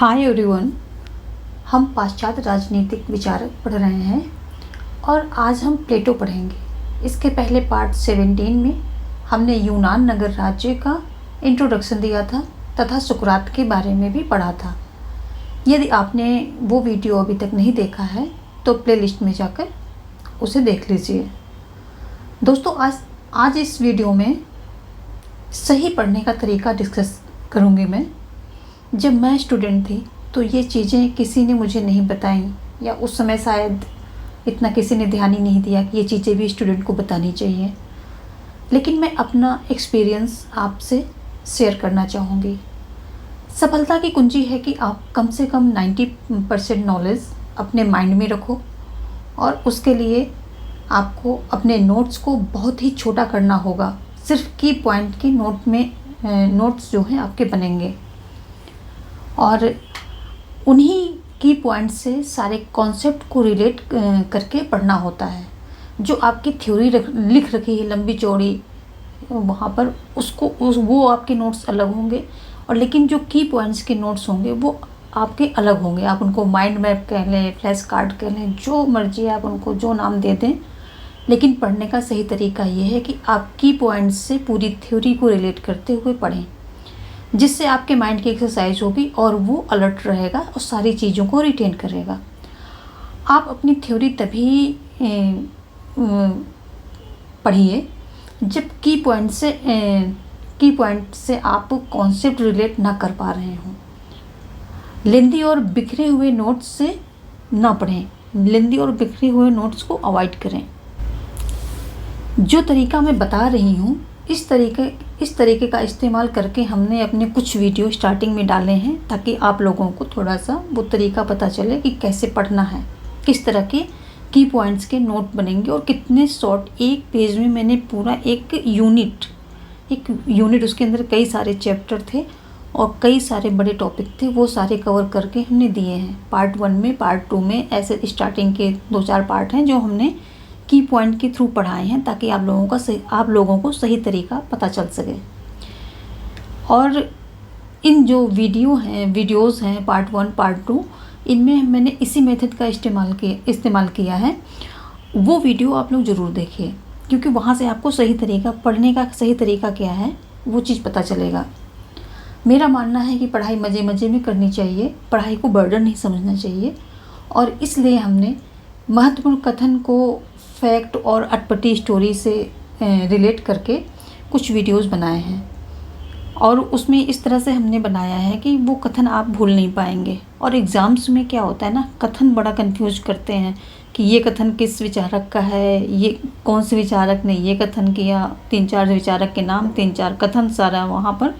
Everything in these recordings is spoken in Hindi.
Hi everyone. हम पाश्चात्य राजनीतिक विचारक पढ़ रहे हैं और आज हम प्लेटो पढ़ेंगे। इसके पहले पार्ट 17 में हमने यूनान नगर राज्य का इंट्रोडक्शन दिया था तथा सुकरात के बारे में भी पढ़ा था। यदि आपने वो वीडियो अभी तक नहीं देखा है तो प्लेलिस्ट में जाकर उसे देख लीजिए। दोस्तों, आज इस वीडियो में सही पढ़ने का तरीका डिस्कस करूँगी मैं। जब मैं स्टूडेंट थी तो ये चीज़ें किसी ने मुझे नहीं बताई, या उस समय शायद इतना किसी ने ध्यान ही नहीं दिया कि ये चीज़ें भी स्टूडेंट को बतानी चाहिए। लेकिन मैं अपना एक्सपीरियंस आपसे शेयर करना चाहूँगी। सफलता की कुंजी है कि आप कम से कम 90% नॉलेज अपने माइंड में रखो, और उसके लिए आपको अपने नोट्स को बहुत ही छोटा करना होगा। सिर्फ की पॉइंट के नोट्स जो हैं आपके बनेंगे, और उन्हीं की पॉइंट से सारे कॉन्सेप्ट को रिलेट करके पढ़ना होता है। जो आपकी थ्योरी लिख रखी है लंबी चौड़ी वहाँ पर, वो आपके नोट्स अलग होंगे, और लेकिन जो की पॉइंट्स के नोट्स होंगे वो आपके अलग होंगे। आप उनको माइंड मैप कह लें, फ्लैश कार्ड कह लें, जो मर्जी आप उनको जो नाम दे दें, लेकिन पढ़ने का सही तरीका ये है कि आप की पॉइंट्स से पूरी थ्योरी को रिलेट करते हुए पढ़ें, जिससे आपके माइंड की एक्सरसाइज होगी और वो अलर्ट रहेगा और सारी चीज़ों को रिटेन करेगा। आप अपनी थ्योरी तभी पढ़िए जब की पॉइंट से आप कॉन्सेप्ट रिलेट ना कर पा रहे हों। लेंदी और बिखरे हुए नोट्स से ना पढ़ें, लेंदी और बिखरे हुए नोट्स को अवॉइड करें। जो तरीका मैं बता रही हूँ इस तरीके का इस्तेमाल करके हमने अपने कुछ वीडियो स्टार्टिंग में डाले हैं, ताकि आप लोगों को थोड़ा सा वो तरीका पता चले कि कैसे पढ़ना है, किस तरह के की पॉइंट्स के नोट बनेंगे और कितने शॉर्ट। एक पेज में मैंने पूरा एक यूनिट उसके अंदर कई सारे चैप्टर थे और कई सारे बड़े टॉपिक थे, वो सारे कवर करके हमने दिए हैं। पार्ट 1 में, पार्ट 2 में, ऐसे स्टार्टिंग के 2-4 पार्ट हैं जो हमने की पॉइंट के थ्रू पढ़ाए हैं, ताकि आप लोगों को सही तरीका पता चल सके। और इन जो वीडियोज़ हैं पार्ट 1, पार्ट 2, इनमें मैंने इसी मेथड का इस्तेमाल किया है। वो वीडियो आप लोग ज़रूर देखिए, क्योंकि वहाँ से आपको सही तरीका पढ़ने का सही तरीका क्या है वो चीज़ पता चलेगा। मेरा मानना है कि पढ़ाई मज़े मज़े में करनी चाहिए, पढ़ाई को बर्डन नहीं समझना चाहिए, और इसलिए हमने महत्वपूर्ण कथन को फैक्ट और अटपटी स्टोरी से रिलेट करके कुछ वीडियोस बनाए हैं, और उसमें इस तरह से हमने बनाया है कि वो कथन आप भूल नहीं पाएंगे। और एग्ज़ाम्स में क्या होता है ना, कथन बड़ा कंफ्यूज करते हैं कि ये कथन किस विचारक का है, ये कौन से विचारक ने ये कथन किया, 3-4 विचारक के नाम, 3-4 कथन, सारा वहाँ पर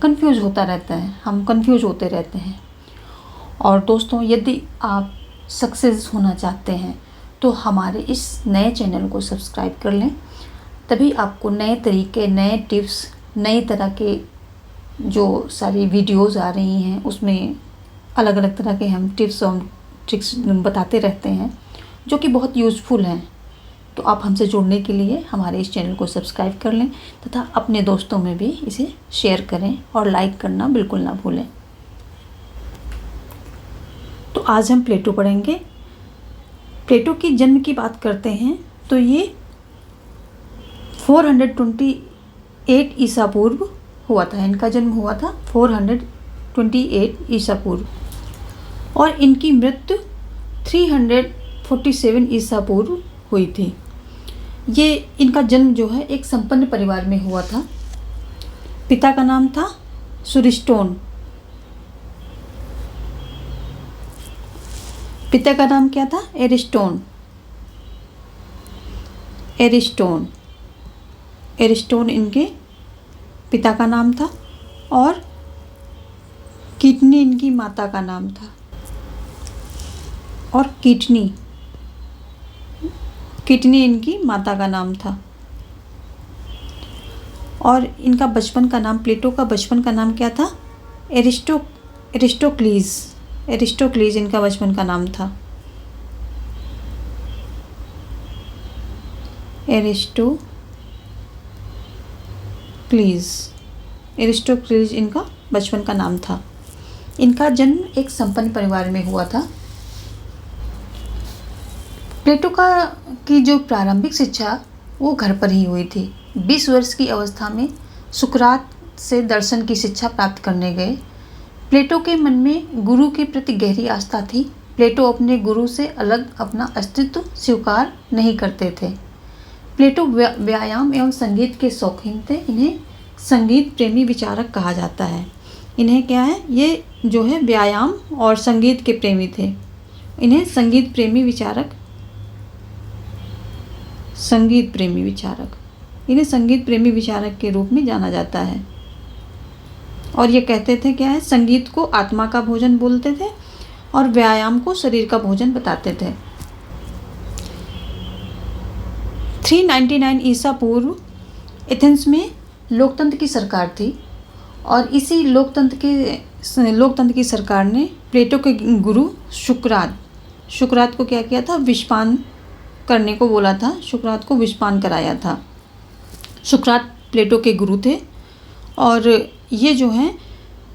कंफ्यूज होता रहता है, हम कंफ्यूज होते रहते हैं। और दोस्तों, यदि आप सक्सेस होना चाहते हैं तो हमारे इस नए चैनल को सब्सक्राइब कर लें, तभी आपको नए तरीके, नए टिप्स, नई तरह के जो सारी वीडियोस आ रही हैं उसमें अलग अलग तरह के हम टिप्स और ट्रिक्स बताते रहते हैं, जो कि बहुत यूज़फुल हैं। तो आप हमसे जुड़ने के लिए हमारे इस चैनल को सब्सक्राइब कर लें तथा अपने दोस्तों में भी इसे शेयर करें और लाइक करना बिल्कुल ना भूलें। तो आज हम प्लेटो पढ़ेंगे। प्लेटो की जन्म की बात करते हैं तो ये 428 ईसा पूर्व हुआ था। इनका जन्म हुआ था 428 ईसा पूर्व, और इनकी मृत्यु 347 ईसा पूर्व हुई थी। ये इनका जन्म जो है एक संपन्न परिवार में हुआ था। पिता का नाम था सुरिस्टोन। पिता का नाम क्या था? एरिस्टोन इनके पिता का नाम था, और किटनी इनकी माता का नाम था। और किटनी इनकी माता का नाम था। और इनका बचपन का नाम, प्लेटो का बचपन का नाम क्या था? एरिस्टोक्लीज इनका बचपन का नाम था। एरिस्टोक्लीज इनका बचपन का नाम था। इनका जन्म एक संपन्न परिवार में हुआ था। प्लेटो की जो प्रारंभिक शिक्षा वो घर पर ही हुई थी। 20 वर्ष की अवस्था में सुकरात से दर्शन की शिक्षा प्राप्त करने गए। प्लेटो के मन में गुरु के प्रति गहरी आस्था थी। प्लेटो अपने गुरु से अलग अपना अस्तित्व स्वीकार नहीं करते थे। प्लेटो व्यायाम एवं संगीत के शौकीन थे। इन्हें संगीत प्रेमी विचारक कहा जाता है। इन्हें क्या है, ये जो है व्यायाम और संगीत के प्रेमी थे। इन्हें संगीत प्रेमी विचारक के रूप में जाना जाता है। और ये कहते थे क्या है, संगीत को आत्मा का भोजन बोलते थे और व्यायाम को शरीर का भोजन बताते थे। 399 ईसा पूर्व एथेंस में लोकतंत्र की सरकार थी और इसी लोकतंत्र की सरकार ने प्लेटो के गुरु शुक्रात को क्या किया था, विषपान करने को बोला था। शुक्रात को विषपान कराया था। शुक्रात प्लेटो के गुरु थे और ये जो हैं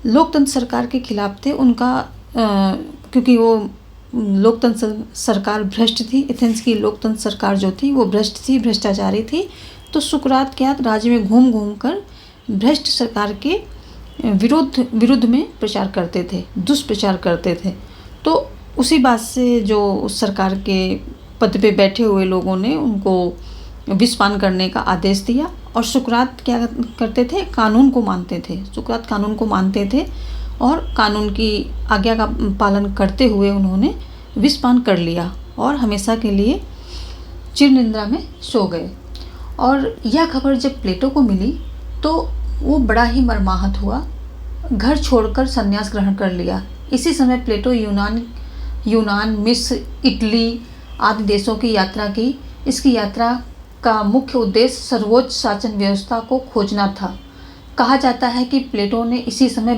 लोकतंत्र सरकार के खिलाफ थे। उनका क्योंकि वो लोकतंत्र सरकार भ्रष्ट थी। एथेंस की लोकतंत्र सरकार जो थी वो भ्रष्ट थी, भ्रष्टाचारी थी। तो सुकरात क्या राज्य में घूम घूम कर भ्रष्ट सरकार के विरुद्ध में प्रचार करते थे, दुष्प्रचार करते थे। तो उसी बात से जो उस सरकार के पद पे बैठे हुए लोगों ने उनको विषपान करने का आदेश दिया। और सुकरात क्या करते थे, कानून को मानते थे। सुकरात कानून को मानते थे और कानून की आज्ञा का पालन करते हुए उन्होंने विषपान कर लिया और हमेशा के लिए चिरनिद्रा में सो गए। और यह खबर जब प्लेटो को मिली तो वो बड़ा ही मर्माहत हुआ। घर छोड़कर संन्यास ग्रहण कर लिया। इसी समय प्लेटो यूनान, मिस्र, इटली आदि देशों की यात्रा की। इसकी यात्रा का मुख्य उद्देश्य सर्वोच्च शासन व्यवस्था को खोजना था। कहा जाता है कि प्लेटो इसी समय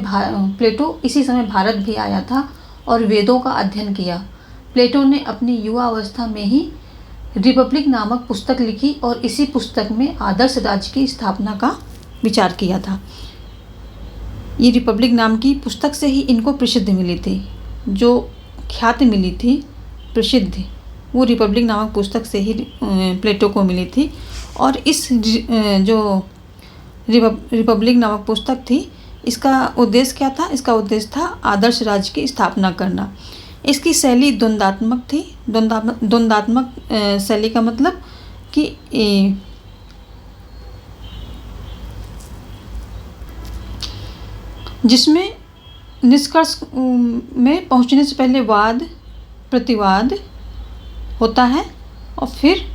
भारत भी आया था और वेदों का अध्ययन किया। प्लेटो ने अपनी युवा अवस्था में ही रिपब्लिक नामक पुस्तक लिखी और इसी पुस्तक में आदर्श राज्य की स्थापना का विचार किया था। ये रिपब्लिक नाम की पुस्तक से ही इनको प्रसिद्धि मिली थी। जो ख्याति मिली थी, प्रसिद्धि, वो रिपब्लिक नामक पुस्तक से ही प्लेटो को मिली थी। और इस जो रिपब्लिक नामक पुस्तक थी, इसका उद्देश्य क्या था? इसका उद्देश्य था आदर्श राज्य की स्थापना करना। इसकी शैली द्वंद्वात्मक थी। द्वंद्वात्मक शैली का मतलब कि जिसमें निष्कर्ष में पहुंचने से पहले वाद प्रतिवाद होता है और फिर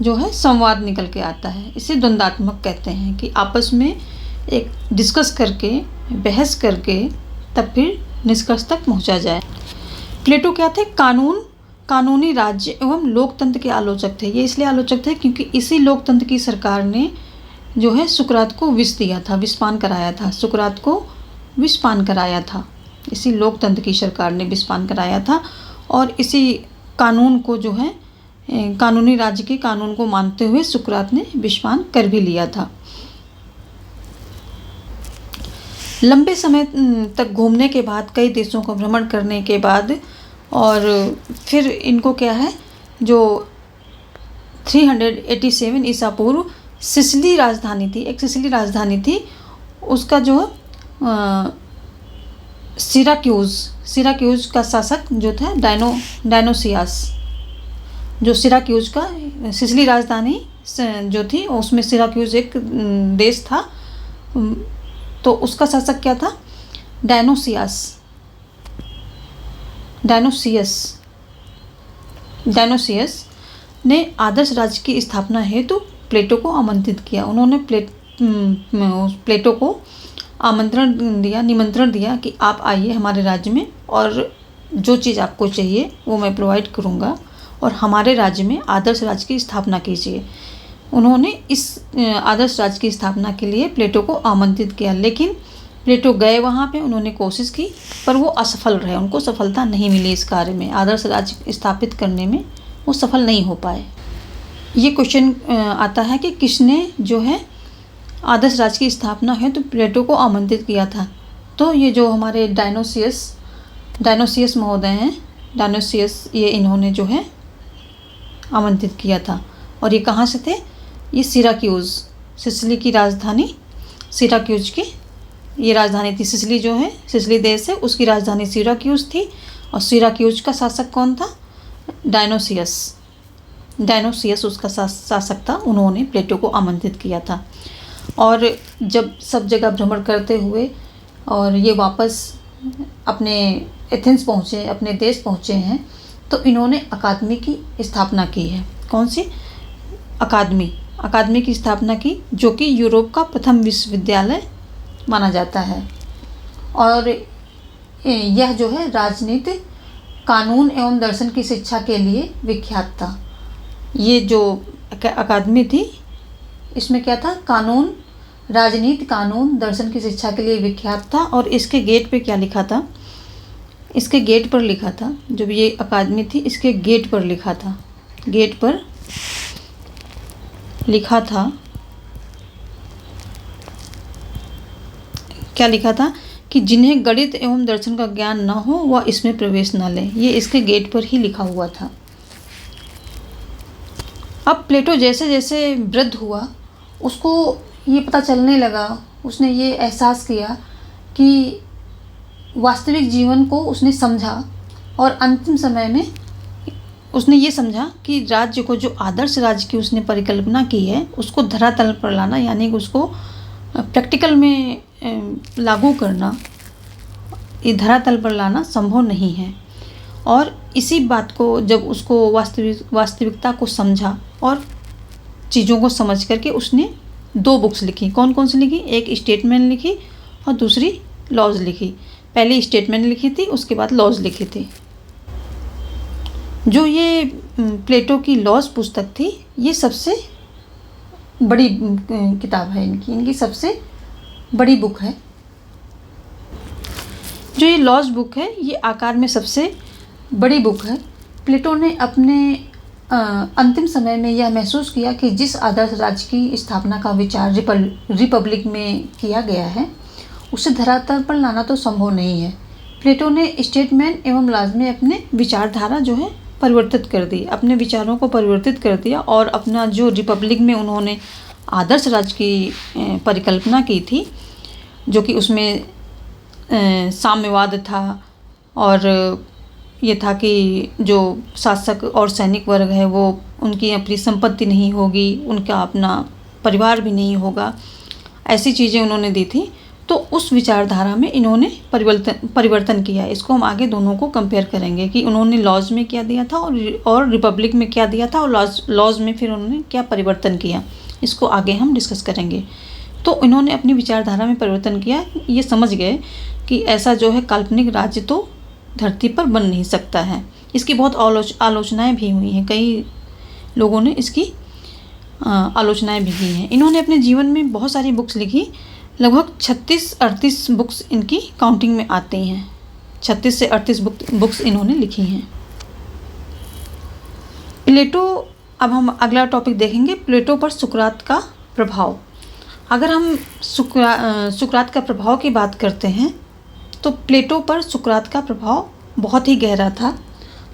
जो है संवाद निकल के आता है। इसे द्वंद्वात्मक कहते हैं कि आपस में एक डिस्कस करके, बहस करके तब फिर निष्कर्ष तक पहुंचा जाए। प्लेटो क्या थे? कानूनी राज्य एवं लोकतंत्र के आलोचक थे। ये इसलिए आलोचक थे क्योंकि इसी लोकतंत्र की सरकार ने जो है सुकरात को विष दिया था, विषपान कराया था। सुकरात को विषपान कराया था। इसी लोकतंत्र की सरकार ने विषपान कराया था और इसी कानून को जो है कानूनी राज्य के कानून को मानते हुए सुकरात ने विषपान कर भी लिया था। लंबे समय तक घूमने के बाद, कई देशों का भ्रमण करने के बाद और फिर इनको क्या है, जो 387 ईसा पूर्व सिसिली राजधानी थी, एक सिसिली राजधानी थी, उसका जो सिराक्यूज का शासक जो था डायनोसियास, जो सिराक्यूज का सिसिली राजधानी जो थी उसमें सिराक्यूज एक देश था, तो उसका शासक क्या था? डायनोसियस ने आदर्श राज्य की स्थापना हेतु प्लेटो को आमंत्रित किया। उन्होंने प्लेटो को निमंत्रण दिया कि आप आइए हमारे राज्य में और जो चीज़ आपको चाहिए वो मैं प्रोवाइड करूँगा और हमारे राज्य में आदर्श राज्य की स्थापना कीजिए। उन्होंने इस आदर्श राज्य की स्थापना के लिए प्लेटो को आमंत्रित किया, लेकिन प्लेटो गए वहाँ पे, उन्होंने कोशिश की पर वो असफल रहे। उनको सफलता नहीं मिली इस कार्य में, आदर्श राज्य स्थापित करने में वो सफल नहीं हो पाए। ये क्वेश्चन आता है कि किसने जो है आदर्श राज्य की स्थापना है तो प्लेटो को आमंत्रित किया था। तो ये जो हमारे डायनोसियस महोदय हैं, डायनोसियस, ये इन्होंने जो है आमंत्रित किया था। और ये कहाँ से थे? ये सिराक्यूज़, सिसिली की राजधानी सिराक्यूज़ की ये राजधानी थी। सिसिली जो है, सिसिली देश है, उसकी राजधानी सिराक्यूज़ थी। और सिराक्यूज़ का शासक कौन था? डायनोसियस उसका शासक था। उन्होंने प्लेटो को आमंत्रित किया था। और जब सब जगह भ्रमण करते हुए और ये वापस अपने एथेंस पहुँचे, अपने देश पहुँचे हैं, तो इन्होंने अकादमी की स्थापना की है। कौन सी? अकादमी की स्थापना की, जो कि यूरोप का प्रथम विश्वविद्यालय माना जाता है। और यह जो है राजनीति, कानून एवं दर्शन की शिक्षा के लिए विख्यात था। ये जो अकादमी थी, इसमें क्या था? राजनीति, कानून, दर्शन की शिक्षा के लिए विख्यात था। और इसके गेट पे क्या लिखा था? इसके गेट पर लिखा था, जब ये अकादमी थी, इसके गेट पर लिखा था, गेट पर लिखा था, क्या लिखा था? कि जिन्हें गणित एवं दर्शन का ज्ञान न हो वह इसमें प्रवेश न लें। ये इसके गेट पर ही लिखा हुआ था। अब प्लेटो जैसे जैसे वृद्ध हुआ, उसको ये पता चलने लगा, उसने ये एहसास किया कि वास्तविक जीवन को उसने समझा। और अंतिम समय में उसने ये समझा कि राज्य को, जो आदर्श राज्य की उसने परिकल्पना की है, उसको धरातल पर लाना, यानी कि उसको प्रैक्टिकल में लागू करना, ये धरातल पर लाना संभव नहीं है। और इसी बात को जब उसको वास्तविकता को समझा और चीज़ों को समझ करके उसने 2 बुक्स लिखी। कौन कौन सी लिखी? एक स्टेटमेंट लिखी और दूसरी लॉज लिखी। पहले स्टेटमेंट लिखी थी, उसके बाद लॉज लिखी थी। जो ये प्लेटो की लॉज पुस्तक थी, ये सबसे बड़ी किताब है इनकी सबसे बड़ी बुक है। जो ये लॉज बुक है, ये आकार में सबसे बड़ी बुक है। प्लेटो ने अपने अंतिम समय में यह महसूस किया कि जिस आदर्श राज्य की स्थापना का विचार रिपब्लिक में किया गया है, उसे धरातल पर लाना तो संभव नहीं है। प्लेटो ने स्टेटमेंट एवं लॉज में अपने विचारधारा जो है परिवर्तित कर दी, अपने विचारों को परिवर्तित कर दिया। और अपना जो रिपब्लिक में उन्होंने आदर्श राज्य की परिकल्पना की थी, जो कि उसमें साम्यवाद था, और ये था कि जो शासक और सैनिक वर्ग है, वो उनकी अपनी संपत्ति नहीं होगी, उनका अपना परिवार भी नहीं होगा, ऐसी चीज़ें उन्होंने दी थी। तो उस विचारधारा में इन्होंने परिवर्तन किया। इसको हम आगे दोनों को कंपेयर करेंगे कि उन्होंने लॉज में क्या दिया था और रिपब्लिक में क्या दिया था, और लॉज में फिर उन्होंने क्या परिवर्तन किया, इसको आगे हम डिस्कस करेंगे। तो इन्होंने अपनी विचारधारा में परिवर्तन किया। ये समझ गए कि ऐसा जो है काल्पनिक राज्य तो धरती पर बन नहीं सकता है। इसकी बहुत आलोचनाएं भी हुई हैं, कई लोगों ने इसकी आलोचनाएं भी की हैं। इन्होंने अपने जीवन में बहुत सारी बुक्स लिखी, लगभग 36-38 बुक्स इनकी काउंटिंग में आती हैं। 36 से 38 बुक्स इन्होंने लिखी हैं। प्लेटो, अब हम अगला टॉपिक देखेंगे, प्लेटो पर सुकरात का प्रभाव। अगर हम सुकरात का प्रभाव की बात करते हैं, तो प्लेटो पर सुकरात का प्रभाव बहुत ही गहरा था।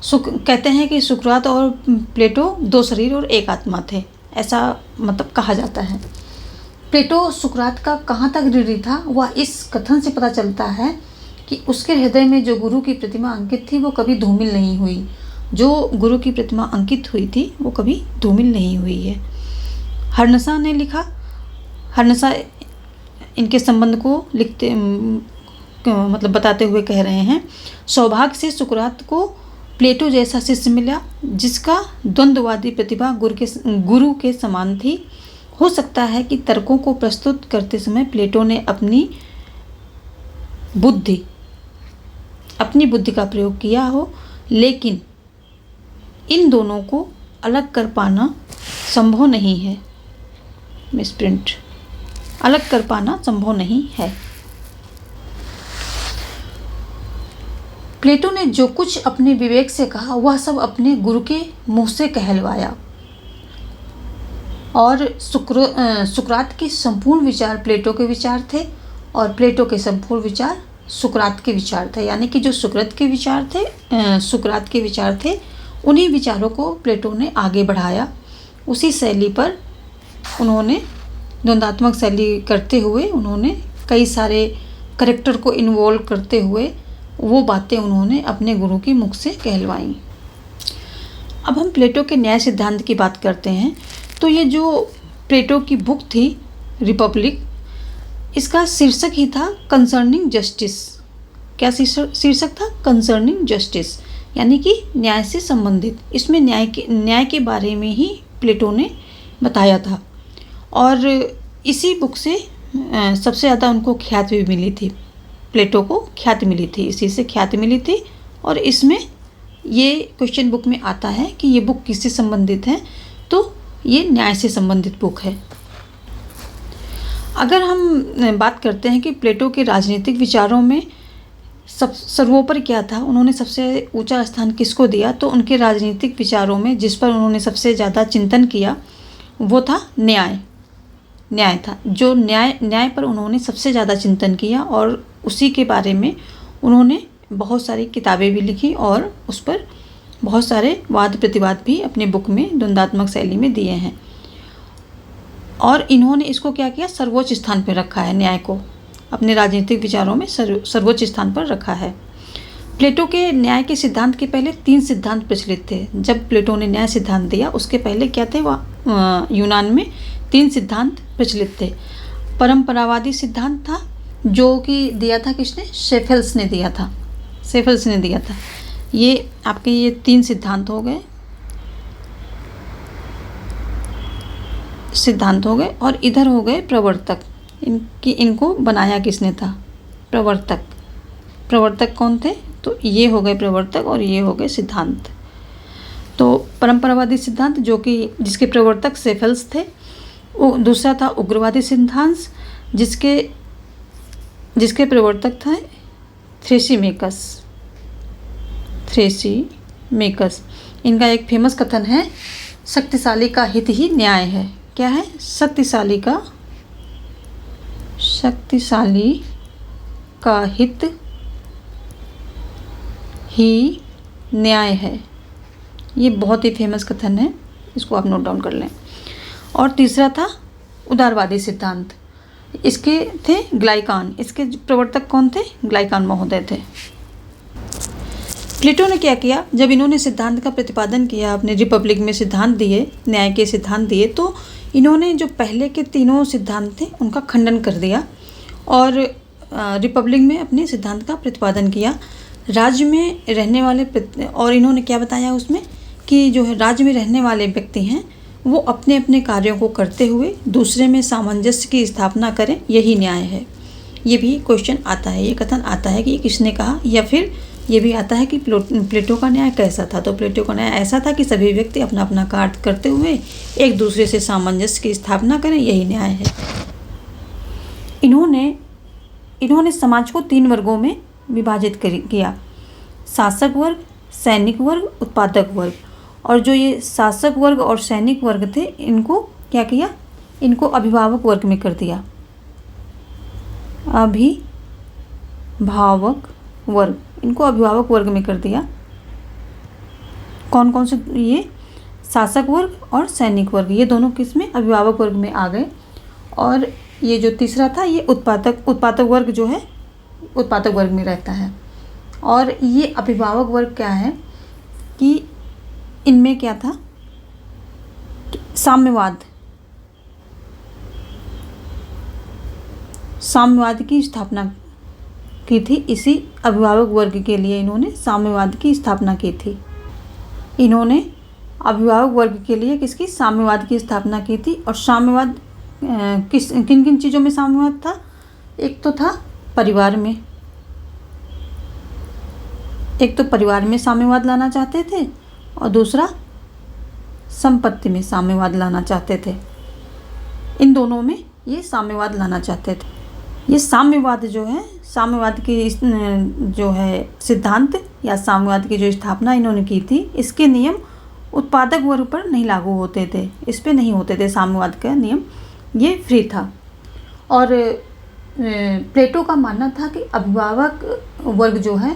कहते हैं कि सुकरात और प्लेटो 2 शरीर और 1 आत्मा थे, ऐसा मतलब कहा जाता है। प्लेटो सुकरात का कहाँ तक ऋणी था, वह इस कथन से पता चलता है कि उसके हृदय में जो गुरु की प्रतिमा अंकित थी, वो कभी धूमिल नहीं हुई। जो गुरु की प्रतिमा अंकित हुई थी, वो कभी धूमिल नहीं हुई है। हर्नसा ने लिखा, हर्नसा इनके संबंध को लिखते मतलब बताते हुए कह रहे हैं, सौभाग्य से सुकरात को प्लेटो जैसा शिष्य मिला, जिसका द्वंद्ववादी प्रतिभा गुरु के समान थी। हो सकता है कि तर्कों को प्रस्तुत करते समय प्लेटो ने अपनी बुद्धि का प्रयोग किया हो, लेकिन इन दोनों को अलग कर पाना संभव नहीं है। मिसप्रिंट, अलग कर पाना संभव नहीं है। प्लेटो ने जो कुछ अपने विवेक से कहा, वह सब अपने गुरु के मुंह से कहलवाया। और सुकरात के संपूर्ण विचार प्लेटो के विचार थे, और प्लेटो के संपूर्ण विचार सुकरात के विचार थे, यानी कि जो सुकरात के विचार थे उन्हीं विचारों को प्लेटो ने आगे बढ़ाया। उसी शैली पर उन्होंने द्वंद्वात्मक शैली करते हुए उन्होंने कई सारे करैक्टर को इन्वॉल्व करते हुए वो बातें उन्होंने अपने गुरु की मुख से कहलवाई। अब हम प्लेटो के न्याय सिद्धांत की बात करते हैं। तो ये जो प्लेटो की बुक थी रिपब्लिक, इसका शीर्षक ही था कंसर्निंग जस्टिस। क्या शीर्षक था? कंसर्निंग जस्टिस, यानी कि न्याय से संबंधित। इसमें न्याय के बारे में ही प्लेटो ने बताया था। और इसी बुक से सबसे ज़्यादा उनको ख्याति भी मिली थी। प्लेटो को ख्याति मिली थी, इसी से ख्याति मिली थी। और इसमें ये क्वेश्चन बुक में आता है कि ये बुक किससे संबंधित है, तो ये न्याय से संबंधित बुक है। अगर हम बात करते हैं कि प्लेटो के राजनीतिक विचारों में सर्वोपरि क्या था, उन्होंने सबसे ऊंचा स्थान किसको दिया, तो उनके राजनीतिक विचारों में जिस पर उन्होंने सबसे ज़्यादा चिंतन किया वो था न्याय था। जो न्याय पर उन्होंने सबसे ज़्यादा चिंतन किया और उसी के बारे में उन्होंने बहुत सारी किताबें भी लिखी और उस पर बहुत सारे वाद प्रतिवाद भी अपने बुक में द्वंद्वात्मक शैली में दिए हैं। और इन्होंने इसको क्या किया, सर्वोच्च स्थान पर रखा है। न्याय को अपने राजनीतिक विचारों में सर्वोच्च स्थान पर रखा है। प्लेटो के न्याय के सिद्धांत के पहले 3 सिद्धांत प्रचलित थे। जब प्लेटो ने न्याय सिद्धांत दिया उसके पहले क्या थे, वह यूनान में 3 सिद्धांत प्रचलित थे। परंपरावादी सिद्धांत था जो कि दिया था किसने, शेफेल्स ने दिया था। ये आपके ये 3 सिद्धांत हो गए। और इधर हो गए प्रवर्तक। इनको बनाया किसने था, प्रवर्तक कौन थे, तो ये हो गए प्रवर्तक और ये हो गए सिद्धांत। तो परंपरावादी सिद्धांत जो कि जिसके प्रवर्तक शेफेल्स थे, वो दूसरा था उग्रवादी सिद्धांत जिसके प्रवर्तक थे थ्रेसीमेकस। इनका एक फेमस कथन है, शक्तिशाली का हित ही न्याय है। क्या है, शक्तिशाली का हित ही न्याय है। ये बहुत ही फेमस कथन है, इसको आप नोट डाउन कर लें। और तीसरा था उदारवादी सिद्धांत, इसके थे ग्लाइकान। इसके प्रवर्तक कौन थे, ग्लाइकान महोदय थे। प्लेटो ने क्या किया, जब इन्होंने सिद्धांत का प्रतिपादन किया, अपने रिपब्लिक में सिद्धांत दिए, न्याय के सिद्धांत दिए, तो इन्होंने जो पहले के 3 सिद्धांत थे उनका खंडन कर दिया और रिपब्लिक में अपने सिद्धांत का प्रतिपादन किया। राज्य में रहने वाले और इन्होंने क्या बताया उसमें कि जो है राज्य में रहने वाले व्यक्ति हैं वो अपने अपने कार्यों को करते हुए दूसरे में सामंजस्य की स्थापना करें, यही न्याय है। ये भी क्वेश्चन आता है, ये कथन आता है कि किसने कहा, या फिर ये भी आता है कि प्लेटो का न्याय कैसा था। तो प्लेटो का न्याय ऐसा था कि सभी व्यक्ति अपना अपना कार्य करते हुए एक दूसरे से सामंजस्य की स्थापना करें, यही न्याय है। इन्होंने समाज को 3 वर्गों में विभाजित किया, शासक वर्ग, सैनिक वर्ग, उत्पादक वर्ग। और जो ये शासक वर्ग और सैनिक वर्ग थे, इनको क्या किया, इनको अभिभावक वर्ग में कर दिया। इनको अभिभावक वर्ग में कर दिया। कौन कौन से, ये शासक वर्ग और सैनिक वर्ग, ये दोनों किसमें, अभिभावक वर्ग में आ गए। और ये जो तीसरा था, ये उत्पादक वर्ग जो है उत्पादक वर्ग में रहता है। और ये अभिभावक वर्ग क्या है कि इनमें क्या था, साम्यवाद की स्थापना की थी। इसी अभिभावक वर्ग के लिए इन्होंने साम्यवाद की स्थापना की थी। इन्होंने अभिभावक वर्ग के लिए किसकी, साम्यवाद की स्थापना की थी। और साम्यवाद किन किन चीज़ों में साम्यवाद था, एक तो था परिवार में साम्यवाद लाना चाहते थे और दूसरा संपत्ति में साम्यवाद लाना चाहते थे। इन दोनों में ये साम्यवाद लाना चाहते थे। ये साम्यवाद जो है, साम्यवाद की जो है सिद्धांत या साम्यवाद की जो स्थापना इन्होंने की थी, इसके नियम उत्पादक वर्ग पर नहीं लागू होते थे, इस पे नहीं होते थे साम्यवाद का नियम, ये फ्री था। और प्लेटो का मानना था कि अभिभावक वर्ग जो है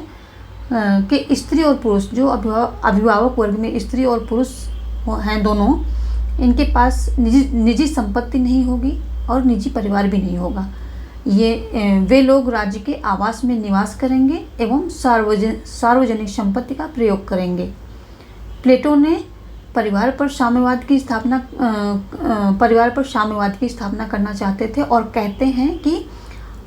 कि स्त्री और पुरुष, जो अभिभावक वर्ग में स्त्री और पुरुष हैं दोनों, इनके पास निजी संपत्ति नहीं होगी और निजी परिवार भी नहीं होगा। वे लोग राज्य के आवास में निवास करेंगे एवं सार्वजनिक संपत्ति का प्रयोग करेंगे। प्लेटो ने परिवार पर साम्यवाद की स्थापना करना चाहते थे और कहते हैं कि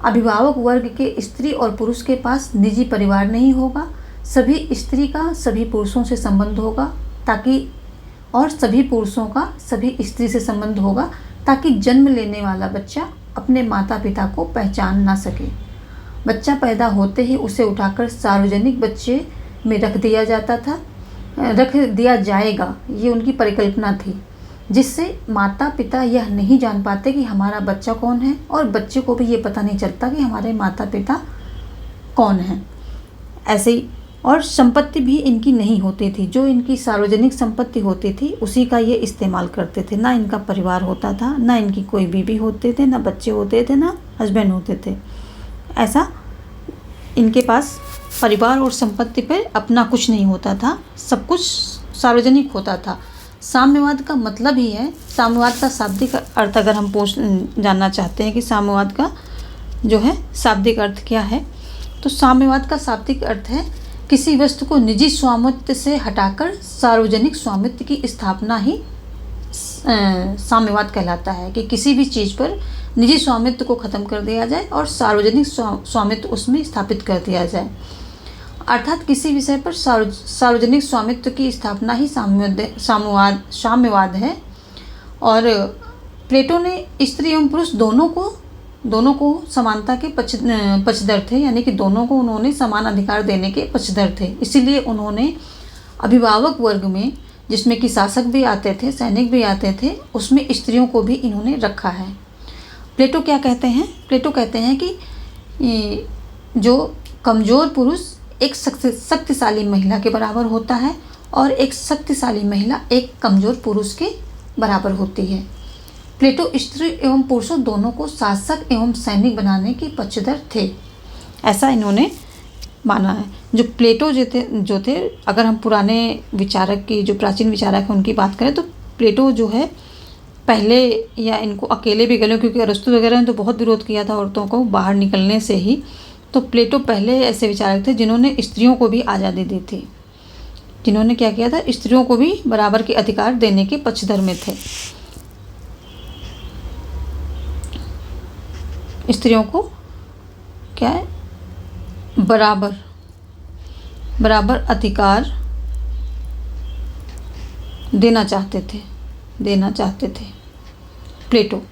अभिभावक वर्ग के स्त्री और पुरुष के पास निजी परिवार नहीं होगा, सभी स्त्री का सभी पुरुषों से संबंध होगा और सभी पुरुषों का सभी स्त्री से संबंध होगा, ताकि जन्म लेने वाला बच्चा अपने माता पिता को पहचान ना सके। बच्चा पैदा होते ही उसे उठाकर सार्वजनिक बच्चे में रख दिया जाएगा, ये उनकी परिकल्पना थी, जिससे माता पिता यह नहीं जान पाते कि हमारा बच्चा कौन है और बच्चे को भी ये पता नहीं चलता कि हमारे माता पिता कौन हैं। ऐसे ही और संपत्ति भी इनकी नहीं होती थी, जो इनकी सार्वजनिक संपत्ति होती थी उसी का ये इस्तेमाल करते थे। ना इनका परिवार होता था, ना इनकी कोई बीवी होते थे, ना बच्चे होते थे, ना हस्बैंड होते थे। ऐसा इनके पास परिवार और संपत्ति पे अपना कुछ नहीं होता था, सब कुछ सार्वजनिक होता था। साम्यवाद का मतलब ही है, साम्यवाद का शाब्दिक अर्थ अगर हम जानना चाहते हैं कि साम्यवाद का जो है शाब्दिक अर्थ क्या है, तो साम्यवाद का शाब्दिक अर्थ है किसी वस्तु को निजी स्वामित्व से हटाकर सार्वजनिक स्वामित्व की स्थापना ही साम्यवाद कहलाता है। कि किसी भी चीज़ पर निजी स्वामित्व को ख़त्म कर दिया जाए और सार्वजनिक स्वामित्व उसमें स्थापित कर दिया जाए, अर्थात किसी विषय पर सार्वजनिक स्वामित्व की स्थापना ही साम्यवाद है। और प्लेटो ने स्त्री एवं पुरुष दोनों को समानता के पक्षधर थे, यानी कि दोनों को उन्होंने समान अधिकार देने के पक्षधर थे। इसीलिए उन्होंने अभिभावक वर्ग में, जिसमें कि शासक भी आते थे, सैनिक भी आते थे, उसमें स्त्रियों को भी इन्होंने रखा है। प्लेटो क्या कहते हैं? प्लेटो कहते हैं कि जो कमज़ोर पुरुष एक शक्तिशाली महिला के बराबर होता है और एक शक्तिशाली महिला एक कमज़ोर पुरुष के बराबर होती है। प्लेटो स्त्री एवं पुरुषों दोनों को शासक एवं सैनिक बनाने के पक्षधर थे, ऐसा इन्होंने माना है। जो प्लेटो जो थे, अगर हम पुराने विचारक की, जो प्राचीन विचारक हैं उनकी बात करें, तो प्लेटो जो है पहले, या इनको अकेले भी गले, क्योंकि अरस्तु वगैरह ने तो बहुत विरोध किया था औरतों को बाहर निकलने से ही, तो प्लेटो पहले ऐसे विचारक थे जिन्होंने स्त्रियों को भी आज़ादी दी थी, जिन्होंने क्या किया था, स्त्रियों को भी बराबर के अधिकार देने के पक्षधर में थे। स्त्रियों को क्या है, बराबर अधिकार देना चाहते थे प्लेटो।